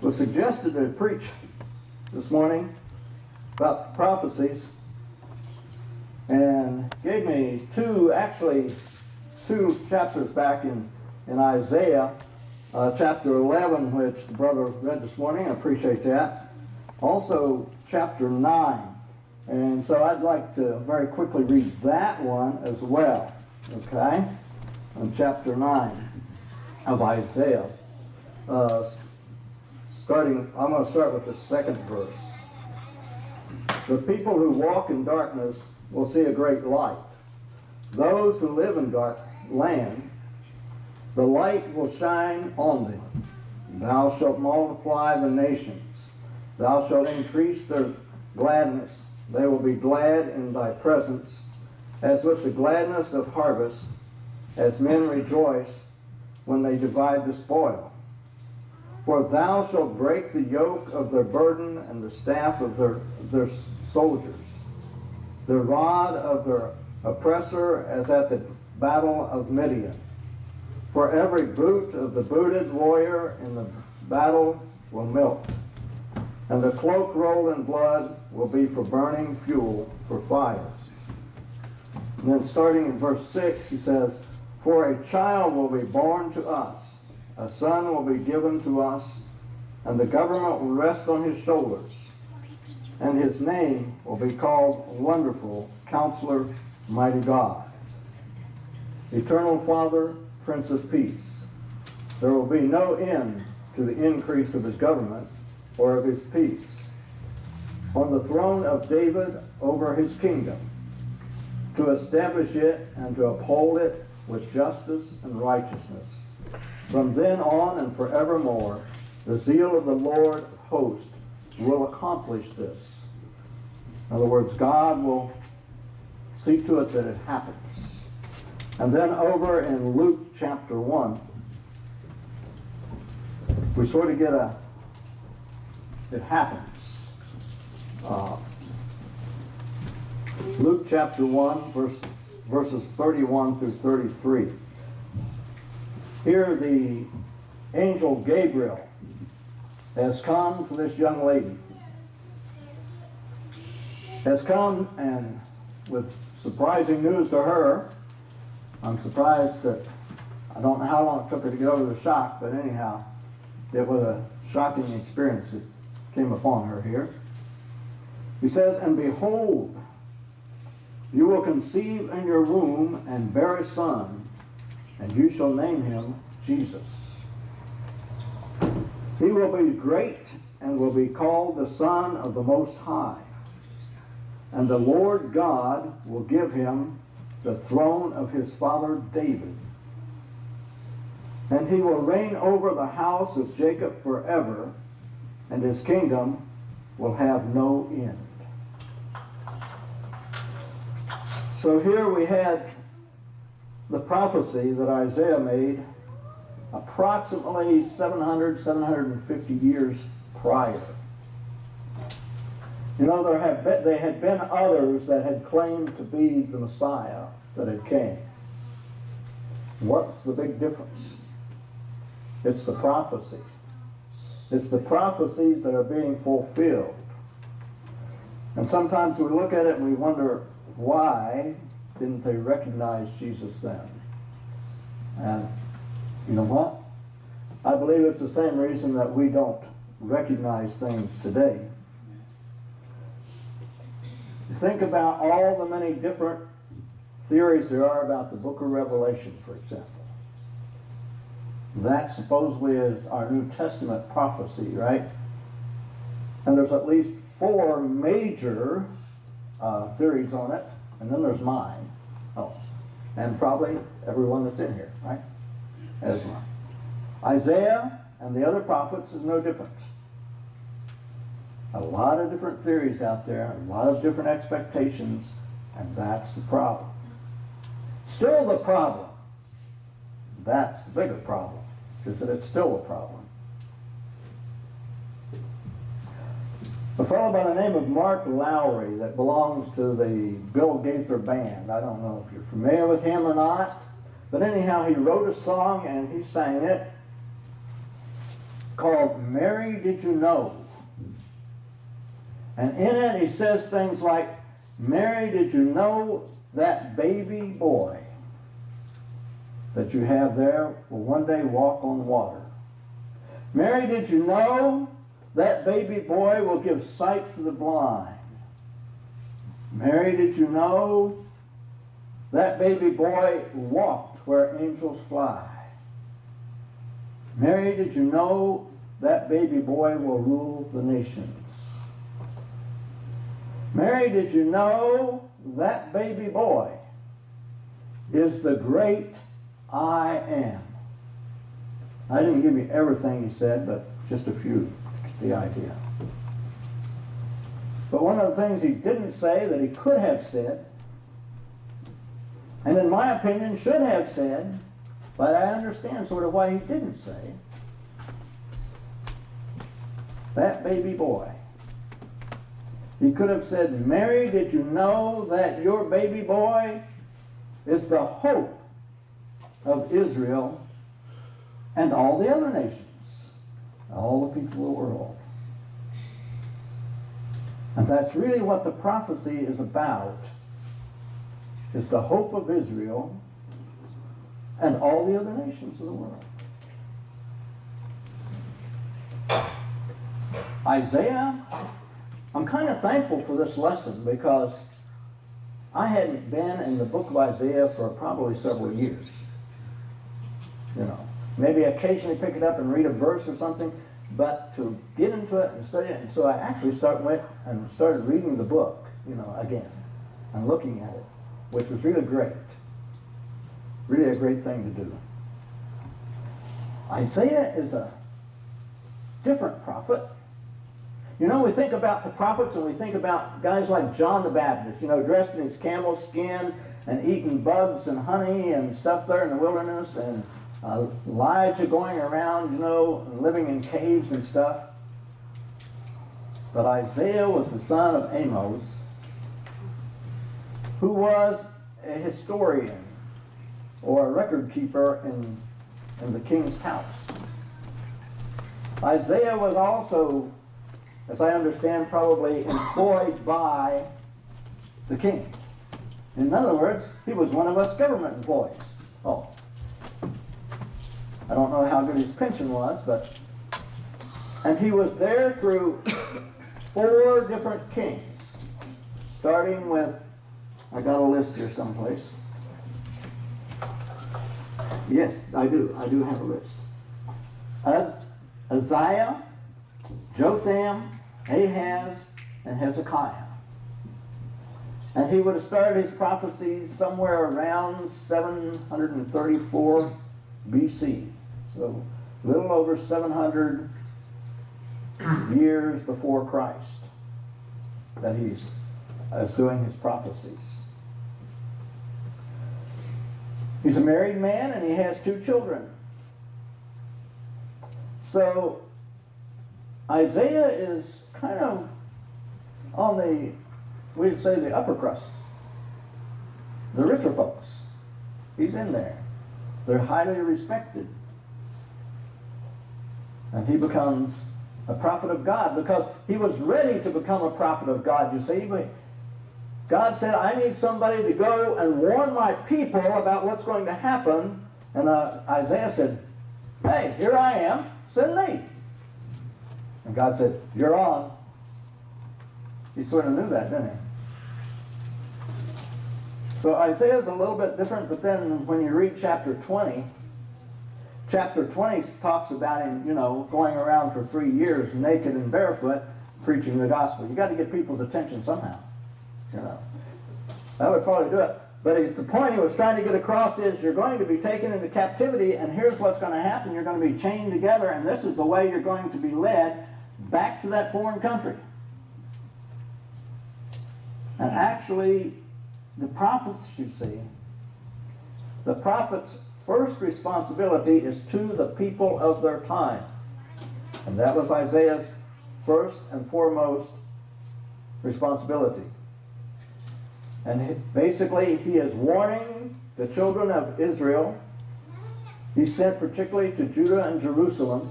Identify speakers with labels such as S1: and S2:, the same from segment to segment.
S1: was suggested to preach this morning about the prophecies, and gave me two chapters back in Isaiah, chapter 11, which the brother read this morning. I appreciate that. Also, chapter 9. And so I'd like to very quickly read that one as well. Okay? On chapter 9 of Isaiah. I'm going to start with the second verse. The people who walk in darkness will see a great light. Those who live in dark land, the light will shine on them. Thou shalt multiply the nations. Thou shalt increase their gladness. They will be glad in thy presence, as with the gladness of harvest, as men rejoice when they divide the spoil. For thou shalt break the yoke of their burden and the staff of their soldiers, the rod of their oppressor as at the battle of Midian. For every boot of the booted warrior in the battle will melt, and the cloak rolled in blood will be for burning fuel for fires. And then starting in verse 6, he says, For a child will be born to us, a son will be given to us, and the government will rest on his shoulders. And his name will be called Wonderful Counselor, Mighty God, Eternal Father, Prince of Peace. There will be no end to the increase of his government or of his peace, on the throne of David over his kingdom, to establish it and to uphold it with justice and righteousness. From then on and forevermore, the zeal of the Lord of hosts will accomplish this. In other words, God will see to it that it happens. And then over in Luke chapter 1, we sort of get it happens. Luke chapter 1, verses 31 through 33. Here the angel Gabriel has come to this young lady. Has come, and with surprising news to her. I'm surprised that, I don't know how long it took her to get over the shock, but anyhow, it was a shocking experience that came upon her here. He says, And behold, you will conceive in your womb and bear a son, and you shall name him Jesus. He will be great and will be called the Son of the Most High. And the Lord God will give him the throne of his father David. And he will reign over the house of Jacob forever, and his kingdom will have no end. So here we had the prophecy that Isaiah made approximately 750 years prior. You know, there had been others that had claimed to be the Messiah that had came. What's the big difference? It's the prophecy. It's the prophecies that are being fulfilled. And sometimes we look at it and we wonder, why didn't they recognize Jesus then? And you know what? I believe it's the same reason that we don't recognize things today. Think about all the many different theories there are about the book of Revelation, for example. That supposedly is our New Testament prophecy, right? And there's at least 4 major theories on it, and then there's mine. Oh, and probably everyone that's in here, right? As mine. Isaiah and the other prophets is no different. A lot of different theories out there, a lot of different expectations, and that's the problem. Still the problem. That's the bigger problem, is that it's still a problem. A fellow by the name of Mark Lowry that belongs to the Bill Gaither Band. I don't know if you're familiar with him or not, but anyhow, he wrote a song and he sang it. called Mary Did You Know? And in it he says things like, Mary, did you know that baby boy that you have there will one day walk on water? Mary, did you know that baby boy will give sight to the blind? Mary, did you know that baby boy walked where angels fly? Mary, did you know that baby boy will rule the nations? Mary, did you know that baby boy is the great I am? I didn't give you everything he said, but just a few, the idea. But one of the things he didn't say that he could have said, and in my opinion should have said, but I understand sort of why he didn't say, that baby boy. He could have said, Mary, did you know that your baby boy is the hope of Israel and all the other nations, all the people of the world? And that's really what the prophecy is about. It's the hope of Israel and all the other nations of the world. Isaiah, I'm kind of thankful for this lesson because I hadn't been in the book of Isaiah for probably several years. You know, maybe occasionally pick it up and read a verse or something, but to get into it and study it, and so I actually started reading the book, you know, again, and looking at it, which was really great. Really a great thing to do. Isaiah is a different prophet. You know, we think about the prophets and we think about guys like John the Baptist, you know, dressed in his camel skin and eating bugs and honey and stuff there in the wilderness, and Elijah going around, you know, and living in caves and stuff. But Isaiah was the son of Amos, who was a historian or a record keeper in the king's house. Isaiah was also, as I understand, probably employed by the king. In other words, he was one of us government employees. Oh, I don't know how good his pension was, and he was there through 4 different kings, starting with, I got a list here someplace. Yes, I do have a list. Uzziah, Jotham, Ahaz, and Hezekiah. And he would have started his prophecies somewhere around 734 BC. So a little over 700 years before Christ that he's doing his prophecies. He's a married man and he has 2 children. So Isaiah is kind of on the, we'd say, the upper crust. The richer folks. He's in there. They're highly respected. And he becomes a prophet of God because he was ready to become a prophet of God, you see. But God said, I need somebody to go and warn my people about what's going to happen. And Isaiah said, hey, here I am. Send me. And God said, you're on. He sort of knew that, didn't he? So Isaiah's a little bit different, but then when you read chapter 20 talks about him, you know, going around for 3 years naked and barefoot preaching the gospel. You got to get people's attention somehow, you know. That would probably do it. But the point he was trying to get across is you're going to be taken into captivity, and here's what's going to happen. You're going to be chained together, and this is the way you're going to be led back to that foreign country. And actually, the prophets, you see, the prophets' first responsibility is to the people of their time. And that was Isaiah's first and foremost responsibility. And basically, he is warning the children of Israel. He sent particularly to Judah and Jerusalem,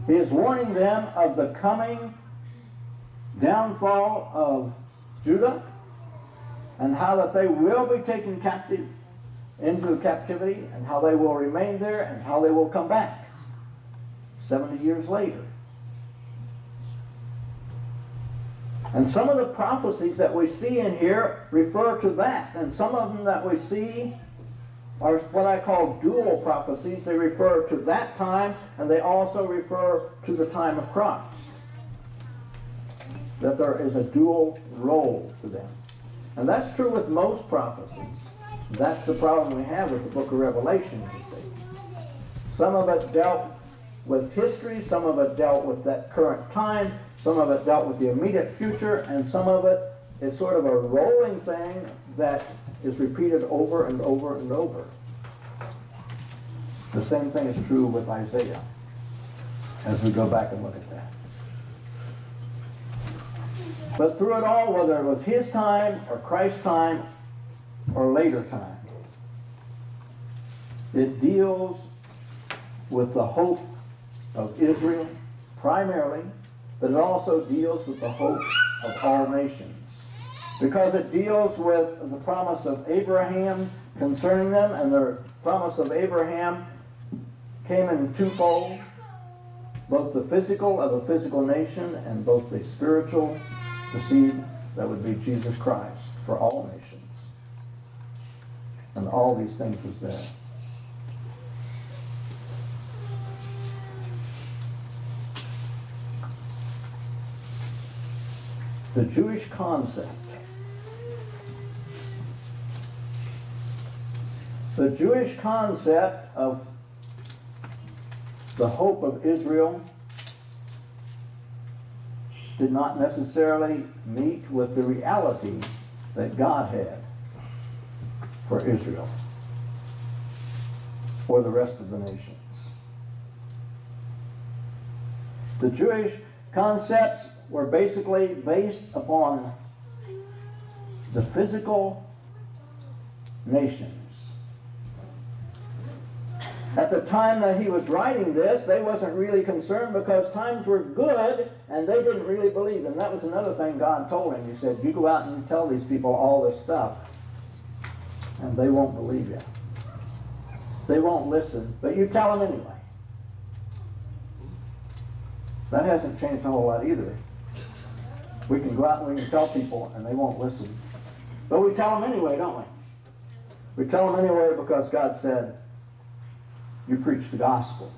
S1: He is warning them of the coming downfall of Judah and how that they will be taken captive into captivity and how they will remain there and how they will come back 70 years later. And some of the prophecies that we see in here refer to that. And some of them that we see are what I call dual prophecies. They refer to that time, and they also refer to the time of Christ. That there is a dual role to them. And that's true with most prophecies. That's the problem we have with the book of Revelation, you see. Some of it dealt with history, some of it dealt with that current time, some of it dealt with the immediate future, and some of it is sort of a rolling thing that is repeated over and over and over. The same thing is true with Isaiah as we go back and look at that. But through it all, whether it was his time or Christ's time or later time, it deals with the hope of Israel primarily, but it also deals with the hope of all nations. Because it deals with the promise of Abraham concerning them, and the promise of Abraham came in twofold, both the physical of a physical nation and both the spiritual, the seed that would be Jesus Christ for all nations. And all these things was there. The Jewish concept. The Jewish concept of the hope of Israel did not necessarily meet with the reality that God had for Israel or the rest of the nations. The Jewish concepts were basically based upon the physical nations. At the time that he was writing this, they wasn't really concerned because times were good and they didn't really believe him. That was another thing God told him. He said, you go out and you tell these people all this stuff and they won't believe you. They won't listen, but you tell them anyway. That hasn't changed a whole lot either. We can go out and we can tell people and they won't listen. But we tell them anyway, don't we? We tell them anyway because God said, you preach the gospel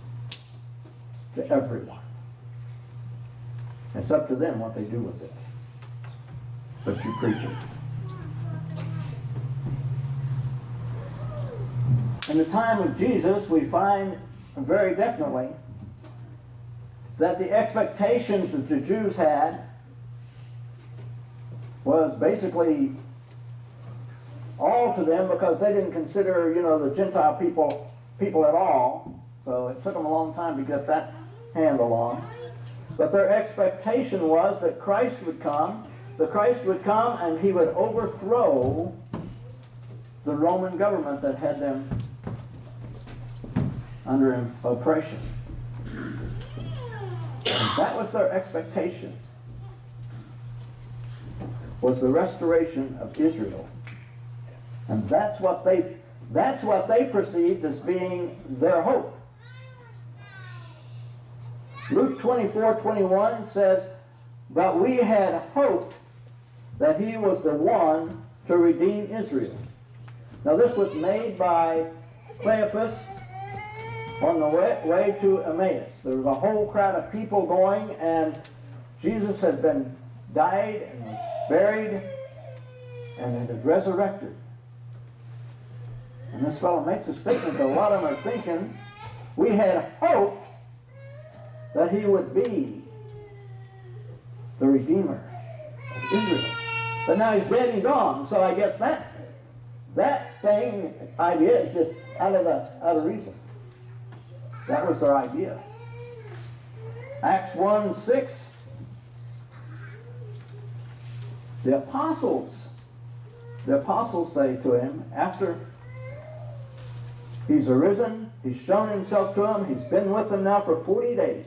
S1: to everyone. It's up to them what they do with it. But you preach it. In the time of Jesus, we find very definitely that the expectations that the Jews had was basically all to them because they didn't consider, the Gentile people at all. So it took them a long time to get that handle on. But their expectation was that Christ would come. The Christ would come and he would overthrow the Roman government that had them under oppression. And that was their expectation, was the restoration of Israel. And that's what they perceived as being their hope. Luke 24:21 says, but we had hoped that he was the one to redeem Israel. Now this was made by Cleopas on the way to Emmaus. There was a whole crowd of people going, and Jesus had been died and was buried and had resurrected. And this fellow makes a statement that a lot of them are thinking, we had hoped that he would be the Redeemer of Israel. But now he's dead and gone, so I guess that idea is just out of reason. That was their idea. Acts 1:6. The apostles say to him, after he's arisen, he's shown himself to them, he's been with them now for 40 days.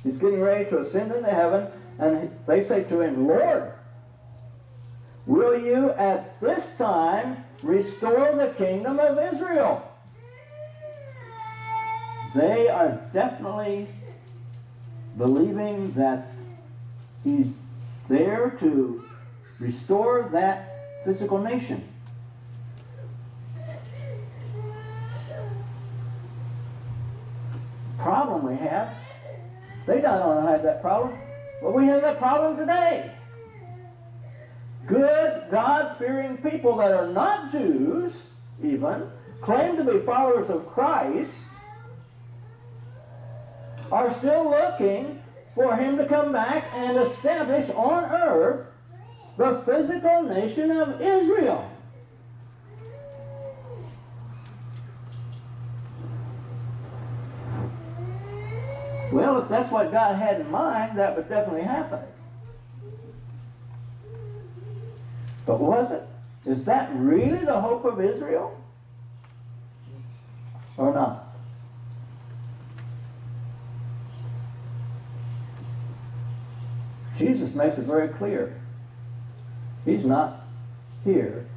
S1: He's getting ready to ascend into heaven, and they say to him, Lord, will you at this time restore the kingdom of Israel? They are definitely believing that he's there to restore that physical nation. Problem we have, they don't have that problem, but we have that problem today. Good, God-fearing people that are not Jews, even, claim to be followers of Christ, are still looking for him to come back and establish on earth the physical nation of Israel. Well, if that's what God had in mind, that would definitely happen. But was it? Is that really the hope of Israel? Or not? Jesus makes it very clear. He's not here,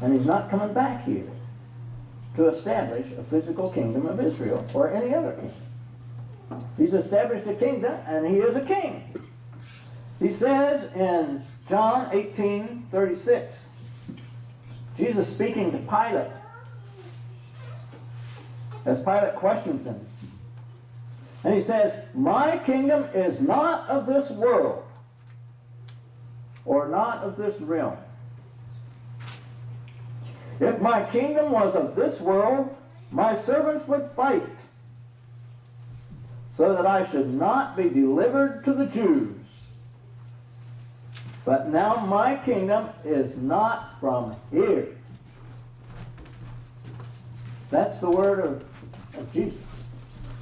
S1: and he's not coming back here to establish a physical kingdom of Israel or any other kingdom. He's established a kingdom, and he is a king. He says in John 18:36, Jesus speaking to Pilate, as Pilate questions him, and he says, my kingdom is not of this world, or not of this realm. If my kingdom was of this world, my servants would fight, so that I should not be delivered to the Jews. But now my kingdom is not from here. That's the word of Jesus.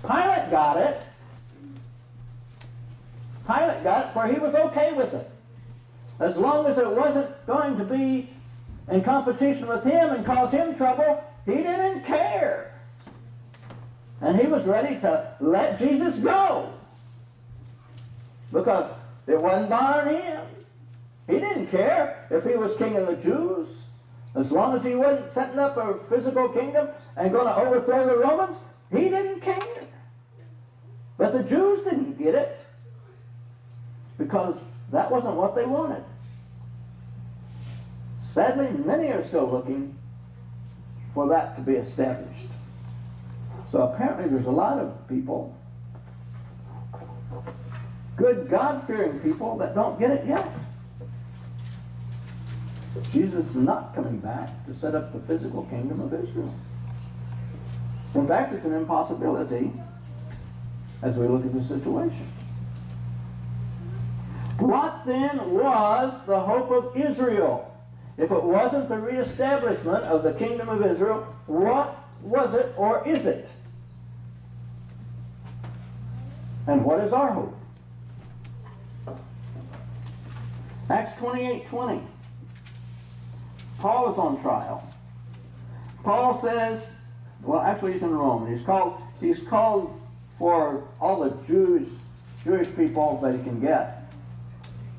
S1: Pilate got it. Pilate got it, for he was okay with it. As long as it wasn't going to be in competition with him and cause him trouble, he didn't care. And he was ready to let Jesus go, because it wasn't bothering him. He didn't care if he was king of the Jews. As long as he wasn't setting up a physical kingdom and going to overthrow the Romans, he didn't care. But the Jews didn't get it, because that wasn't what they wanted. Sadly, many are still looking for that to be established. So apparently there's a lot of people, good God-fearing people, that don't get it yet. Jesus is not coming back to set up the physical kingdom of Israel. In fact, it's an impossibility as we look at the situation. What then was the hope of Israel? If it wasn't the reestablishment of the kingdom of Israel, what was it, or is it? And what is our hope? Acts 28:20. Paul is on trial. Paul says, well, actually he's in Rome. He's called for all the Jewish people that he can get,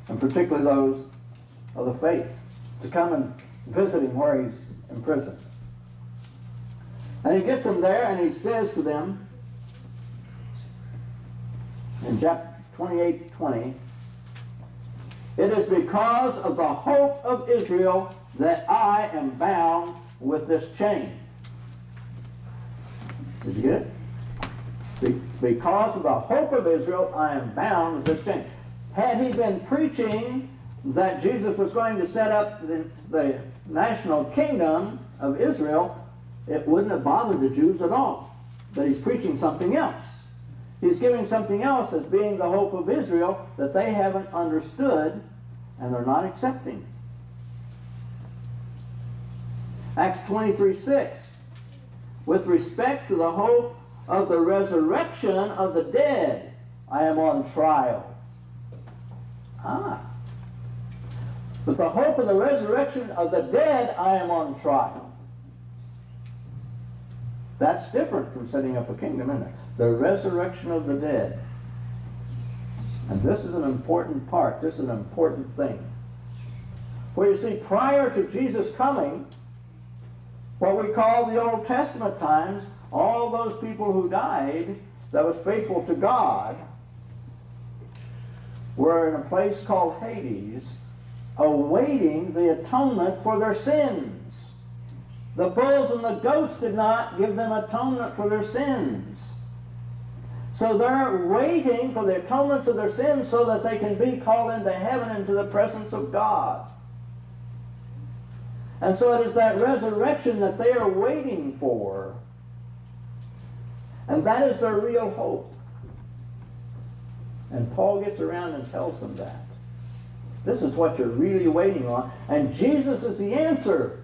S1: and particularly those of the faith, to come and visit him where he's in prison. And he gets them there, and he says to them in chapter 28:20, it is because of the hope of Israel that I am bound with this chain. Did you get it? It's because of the hope of Israel I am bound with this chain. Had he been preaching that Jesus was going to set up the national kingdom of Israel, it wouldn't have bothered the Jews at all. But he's preaching something else. He's giving something else as being the hope of Israel that they haven't understood and they're not accepting. Acts 23:6. With respect to the hope of the resurrection of the dead, I am on trial. With the hope of the resurrection of the dead, I am on trial. That's different from setting up a kingdom, isn't it? The resurrection of the dead. And this is an important part. This is an important thing. For you see, prior to Jesus coming, what we call the Old Testament times, all those people who died that was faithful to God were in a place called Hades, awaiting the atonement for their sins. The bulls and the goats did not give them atonement for their sins. So they're waiting for the atonement of their sins so that they can be called into heaven, into the presence of God. And so it is that resurrection that they are waiting for. And that is their real hope. And Paul gets around and tells them that. This is what you're really waiting on. And Jesus is the answer.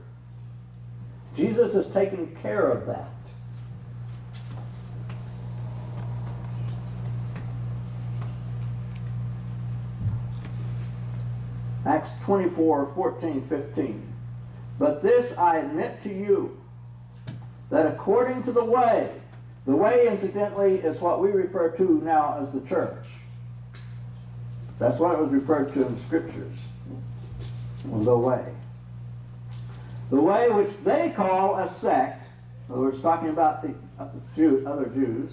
S1: Jesus has taken care of that. Acts 24:14-15. But this I admit to you, that according to the way incidentally is what we refer to now as the church. That's what it was referred to in the Scriptures. The way. The way which they call a sect, in other words, talking about the other Jews,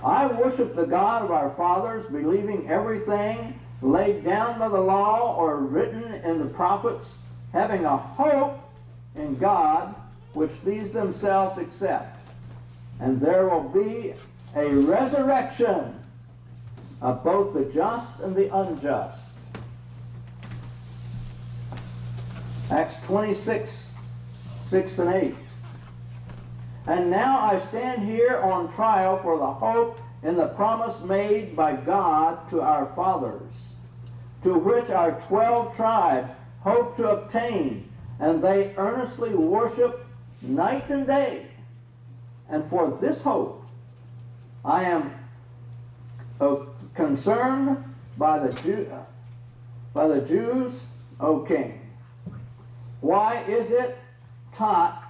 S1: I worship the God of our fathers, believing everything laid down by the law or written in the prophets, having a hope in God, which these themselves accept. And there will be a resurrection of both the just and the unjust. Acts 26:6-8. And now I stand here on trial for the hope in the promise made by God to our fathers, to which our 12 tribes hope to obtain, and they earnestly worship night and day. And for this hope I am concerned by the Jews, O King. Why is it thought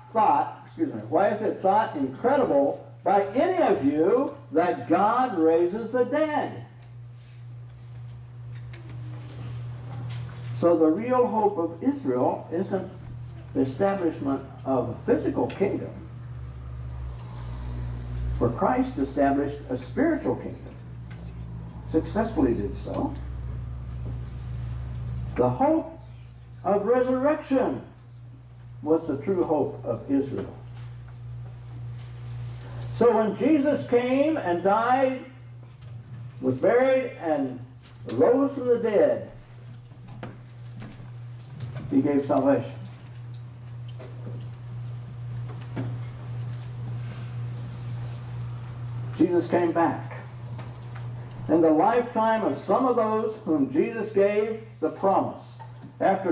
S1: incredible by any of you that God raises the dead? So the real hope of Israel isn't the establishment of a physical kingdom. For Christ established a spiritual kingdom. Successfully did so. The hope of resurrection was the true hope of Israel. So when Jesus came and died, was buried, and rose from the dead, he gave salvation. Jesus came back. In the lifetime of some of those whom Jesus gave the promise, after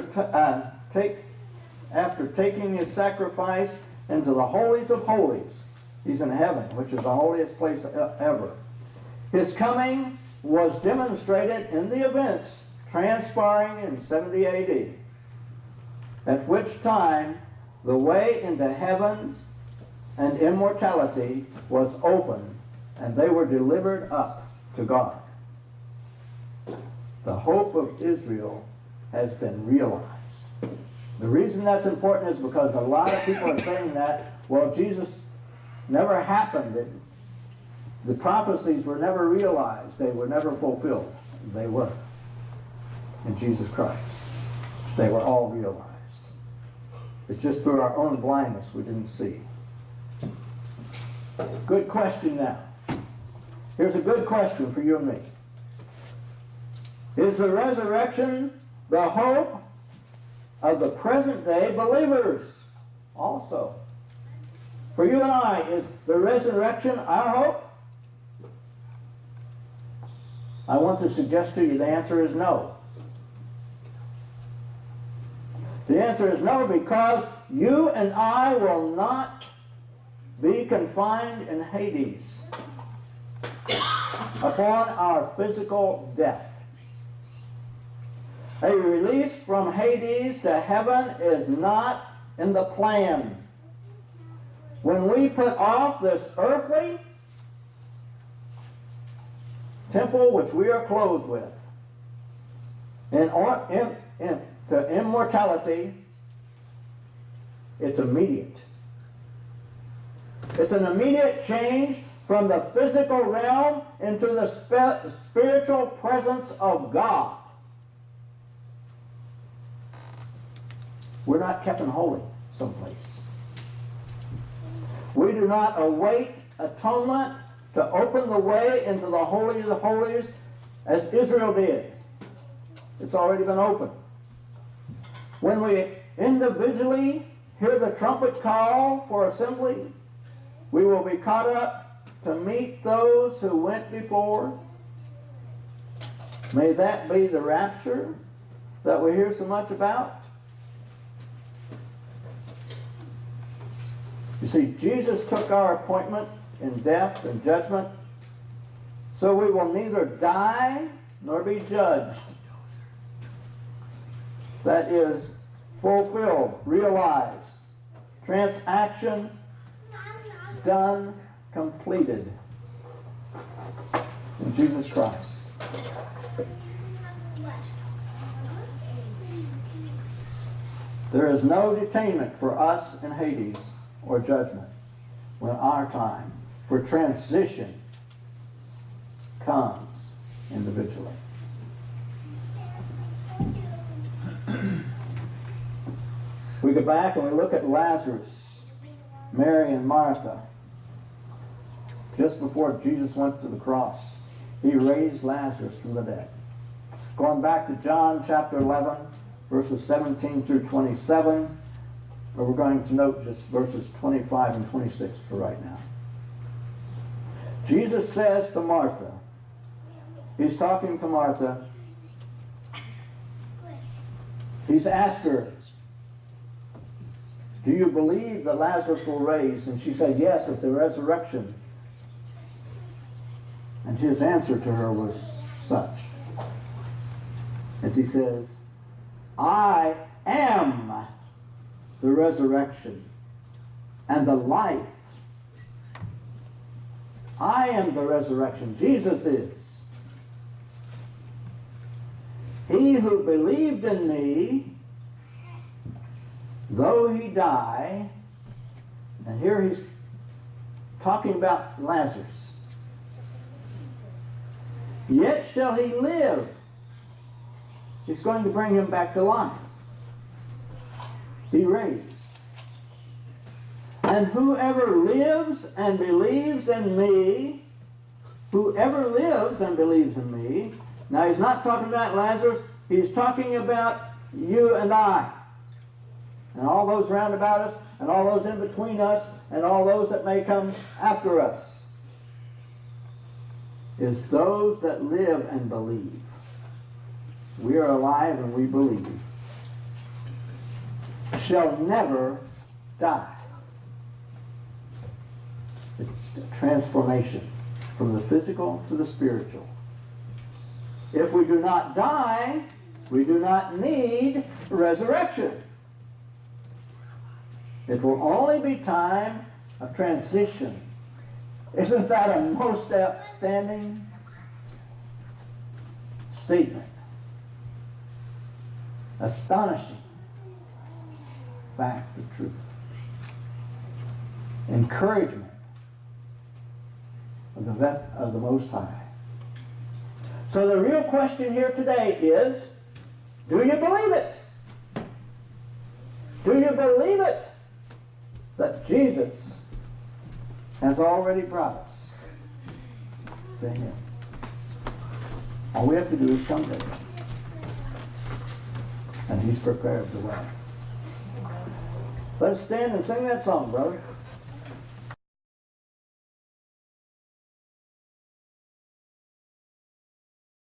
S1: taking his sacrifice into the holies of holies, he's in heaven, which is the holiest place ever. His coming was demonstrated in the events transpiring in 70 AD, at which time the way into heaven and immortality was opened, and they were delivered up to God. The hope of Israel has been realized. The reason that's important is because a lot of people are saying that, well, Jesus never happened. The prophecies were never realized. They were never fulfilled. They were. In Jesus Christ. They were all realized. It's just through our own blindness we didn't see. Good question now. Here's a good question for you and me. Is the resurrection the hope of the present day believers also? For you and I, is the resurrection our hope? I want to suggest to you the answer is no. The answer is no, because you and I will not be confined in Hades upon our physical death. A release from Hades to heaven is not in the plan. When we put off this earthly temple which we are clothed with, To immortality, it's immediate. It's an immediate change from the physical realm into the spiritual presence of God. We're not kept in holy someplace. We do not await atonement to open the way into the Holy of the Holies as Israel did. It's already been opened. When we individually hear the trumpet call for assembly, we will be caught up to meet those who went before. May that be the rapture that we hear so much about. You see, Jesus took our appointment in death and judgment, so we will neither die nor be judged. That is fulfilled, realized, transaction done, completed in Jesus Christ. There is no detainment for us in Hades or judgment when our time for transition comes individually. We go back and we look at Lazarus, Mary and Martha. Just before Jesus went to the cross, he raised Lazarus from the dead. Going back to John chapter 11, verses 17 through 27, but we're going to note just verses 25 and 26 for right now. Jesus says to Martha, he's talking to Martha, he's asked her, do you believe that Lazarus will raise? And she said, yes, at the resurrection. And his answer to her was such, as he says, I am the resurrection and the life. I am the resurrection. Jesus is. He who believed in me, though he die, and here he's talking about Lazarus, yet shall he live. He's going to bring him back to life. Be raised. And whoever lives and believes in me, whoever lives and believes in me, now he's not talking about Lazarus, he's talking about you and I, and all those round about us, and all those in between us, and all those that may come after us, is those that live and believe. We are alive and we believe. Shall never die. It's a transformation from the physical to the spiritual. If we do not die, we do not need resurrection. It will only be time of transition. Isn't that a most outstanding statement? Astonishing fact of truth. Encouragement of the Most High. So the real question here today is, do you believe it? Do you believe it that Jesus has already brought us to Him? All we have to do is come to Him. And He's prepared the way. Let us stand and sing that song, brother.